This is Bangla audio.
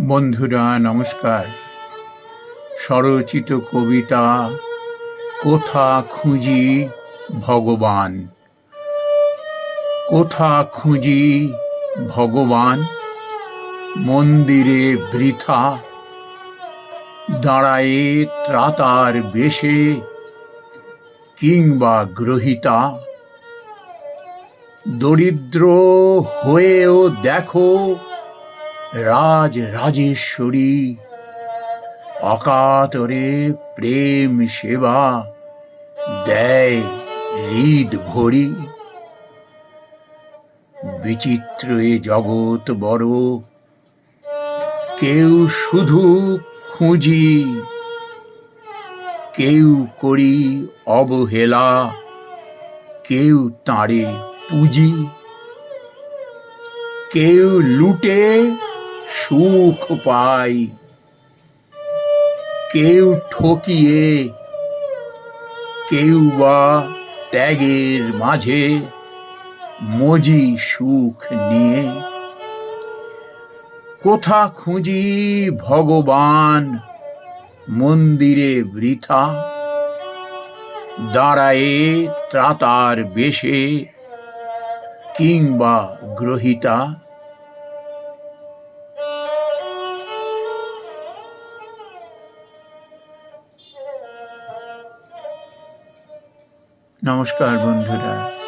বন্ধুরা নমস্কার। স্বরচিত কবিতা কোথা খুঁজি ভগবান। কোথা খুঁজি ভগবান, মন্দিরে বৃথা দাঁড়ায়ে ত্রাতার বেশে কিংবা গ্রহিতা। দরিদ্র হয়েও দেখো রাজ রাজেশ্বরী, অকাতরে প্রেম সেবা দেয় হৃদ ভরি। বিচিত্র এ জগৎ বড়, কেউ শুধু খুঁজি, কেউ করি অবহেলা, কেউ তাঁরে পুঁজি। কেউ লুটে সুখ পায়, কেউ ঠকিয়ে, কেউ বা ত্যাগের মাঝে মজি সুখ নিয়ে। কোথা খুঁজি ভগবান, মন্দিরে বৃথা দাঁড়ায়ে ত্রাতার বেশে কিংবা গ্রহিতা। নমস্কার বন্ধুরা।